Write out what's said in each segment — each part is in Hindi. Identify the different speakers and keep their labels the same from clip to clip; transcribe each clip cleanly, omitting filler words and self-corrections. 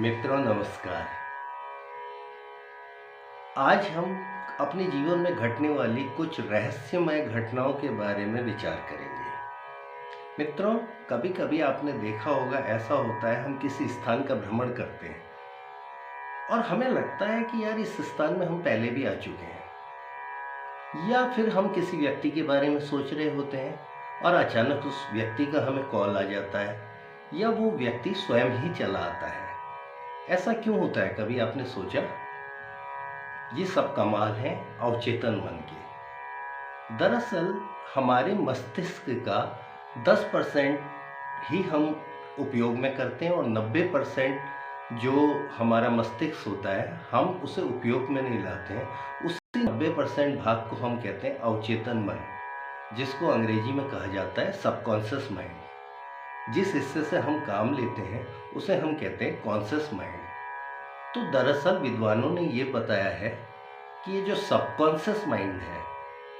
Speaker 1: मित्रों नमस्कार। आज हम अपने जीवन में घटने वाली कुछ रहस्यमय घटनाओं के बारे में विचार करेंगे। मित्रों, कभी कभी आपने देखा होगा, ऐसा होता है हम किसी स्थान का भ्रमण करते हैं और हमें लगता है कि यार इस स्थान में हम पहले भी आ चुके हैं, या फिर हम किसी व्यक्ति के बारे में सोच रहे होते हैं और अचानक उस व्यक्ति का हमें कॉल आ जाता है या वो व्यक्ति स्वयं ही चला आता है। ऐसा क्यों होता है, कभी आपने सोचा? ये सब कमाल है अवचेतन मन के। दरअसल हमारे मस्तिष्क का 10% ही हम उपयोग में करते हैं और 90% जो हमारा मस्तिष्क होता है हम उसे उपयोग में नहीं लाते हैं। उसी 90% भाग को हम कहते हैं अवचेतन मन, जिसको अंग्रेजी में कहा जाता है सबकॉन्शियस माइंड। जिस हिस्से से हम काम लेते हैं उसे हम कहते हैं कॉन्शियस माइंड। तो दरअसल विद्वानों ने ये बताया है कि ये जो सबकॉन्शियस माइंड है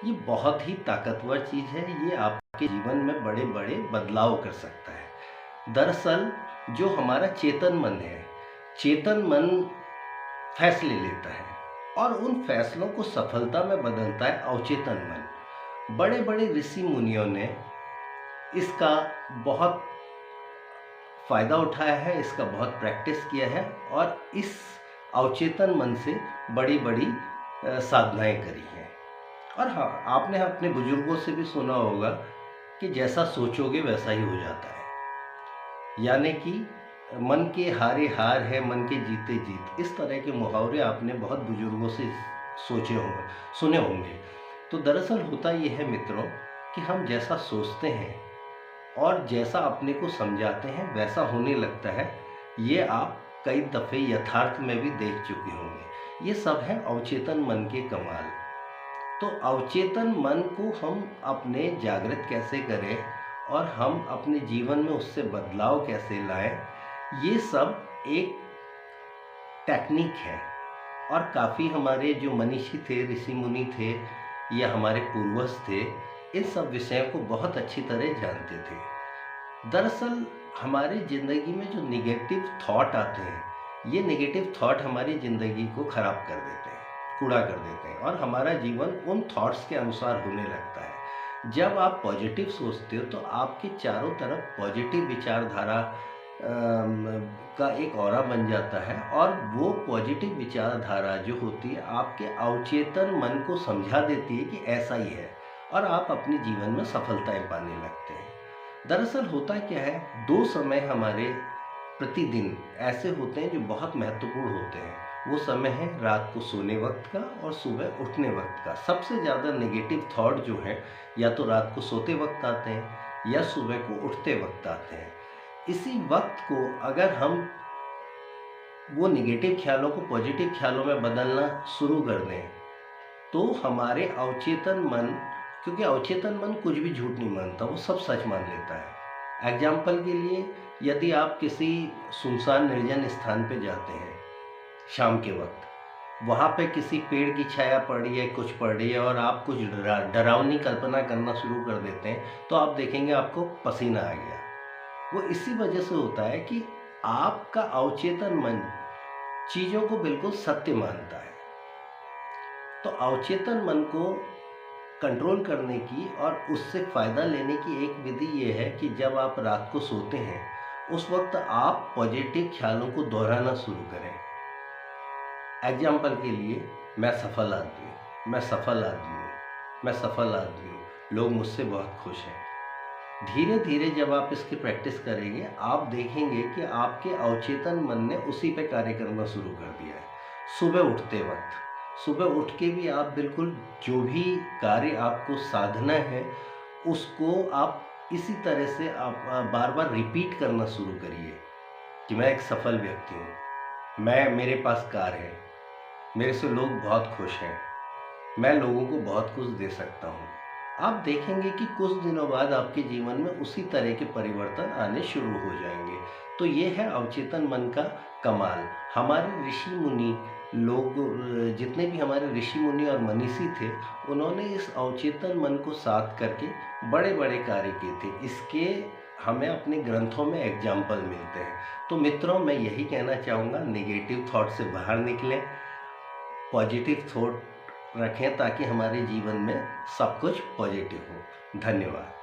Speaker 1: ये बहुत ही ताकतवर चीज़ है। ये आपके जीवन में बड़े बड़े बदलाव कर सकता है। दरअसल जो हमारा चेतन मन है, चेतन मन फैसले लेता है और उन फैसलों को सफलता में बदलता है अवचेतन मन। बड़े बड़े ऋषि मुनियों ने इसका बहुत फ़ायदा उठाया है, इसका बहुत प्रैक्टिस किया है और इस अवचेतन मन से बड़ी बड़ी साधनाएं करी हैं। और हाँ, आपने अपने बुजुर्गों से भी सुना होगा कि जैसा सोचोगे वैसा ही हो जाता है, यानी कि मन के हारे हार है, मन के जीते जीत। इस तरह के मुहावरे आपने बहुत बुजुर्गों से सोचे होंगे, सुने होंगे। तो दरअसल होता यह है मित्रों कि हम जैसा सोचते हैं और जैसा अपने को समझाते हैं वैसा होने लगता है। ये आप कई दफ़े यथार्थ में भी देख चुके होंगे। ये सब है अवचेतन मन के कमाल। तो अवचेतन मन को हम अपने जागृत कैसे करें और हम अपने जीवन में उससे बदलाव कैसे लाएं, ये सब एक टेक्निक है। और काफ़ी हमारे जो मनीषी थे, ऋषि मुनि थे या हमारे पूर्वज थे, इन सब विषयों को बहुत अच्छी तरह जानते थे। दरअसल हमारी ज़िंदगी में जो नेगेटिव थॉट आते हैं, ये नेगेटिव थॉट हमारी ज़िंदगी को ख़राब कर देते हैं, कूड़ा कर देते हैं और हमारा जीवन उन थॉट्स के अनुसार होने लगता है। जब आप पॉजिटिव सोचते हो तो आपके चारों तरफ पॉजिटिव विचारधारा का एक ऑरा बन जाता है और वो पॉजिटिव विचारधारा जो होती है आपके अवचेतन मन को समझा देती है कि ऐसा ही है और आप अपने जीवन में सफलताएं पाने लगते हैं। दरअसल होता क्या है, दो समय हमारे प्रतिदिन ऐसे होते हैं जो बहुत महत्वपूर्ण होते हैं। वो समय है रात को सोने वक्त का और सुबह उठने वक्त का। सबसे ज़्यादा नेगेटिव थॉट जो हैं या तो रात को सोते वक्त आते हैं या सुबह को उठते वक्त आते हैं। इसी वक्त को अगर हम वो नेगेटिव ख्यालों को पॉजिटिव ख्यालों में बदलना शुरू कर दें तो हमारे अवचेतन मन, क्योंकि अवचेतन मन कुछ भी झूठ नहीं मानता, वो सब सच मान लेता है। एग्जाम्पल के लिए, यदि आप किसी सुनसान निर्जन स्थान पे जाते हैं शाम के वक्त, वहाँ पे किसी पेड़ की छाया पड़ी है, कुछ पड़ी है और आप कुछ डरावनी कल्पना करना शुरू कर देते हैं तो आप देखेंगे आपको पसीना आ गया। वो इसी वजह से होता है कि आपका अवचेतन मन चीज़ों को बिल्कुल सत्य मानता है। तो अवचेतन मन को कंट्रोल करने की और उससे फ़ायदा लेने की एक विधि ये है कि जब आप रात को सोते हैं उस वक्त आप पॉजिटिव ख्यालों को दोहराना शुरू करें। एग्जाम्पल के लिए, मैं सफल आदमी हूँ, मैं सफल आदमी हूँ, मैं सफल आदमी हूँ, लोग मुझसे बहुत खुश हैं। धीरे धीरे जब आप इसकी प्रैक्टिस करेंगे आप देखेंगे कि आपके अवचेतन मन ने उसी पे कार्य करना शुरू कर दिया है। सुबह उठते वक्त, सुबह उठ के भी आप बिल्कुल जो भी कार्य आपको साधना है उसको आप इसी तरह से आप बार बार रिपीट करना शुरू करिए कि मैं एक सफल व्यक्ति हूँ, मेरे पास कार है, मेरे से लोग बहुत खुश हैं, मैं लोगों को बहुत कुछ दे सकता हूँ। आप देखेंगे कि कुछ दिनों बाद आपके जीवन में उसी तरह के परिवर्तन आने शुरू हो जाएंगे। तो ये है अवचेतन मन का कमाल। हमारे ऋषि मुनि लोग, जितने भी हमारे ऋषि मुनि और मनीषी थे, उन्होंने इस अवचेतन मन को साथ करके बड़े बड़े कार्य किए थे। इसके हमें अपने ग्रंथों में एग्जाम्पल मिलते हैं। तो मित्रों, मैं यही कहना चाहूँगा, नेगेटिव थॉट से बाहर निकलें, पॉजिटिव थॉट रखें ताकि हमारे जीवन में सब कुछ पॉजिटिव हो। धन्यवाद।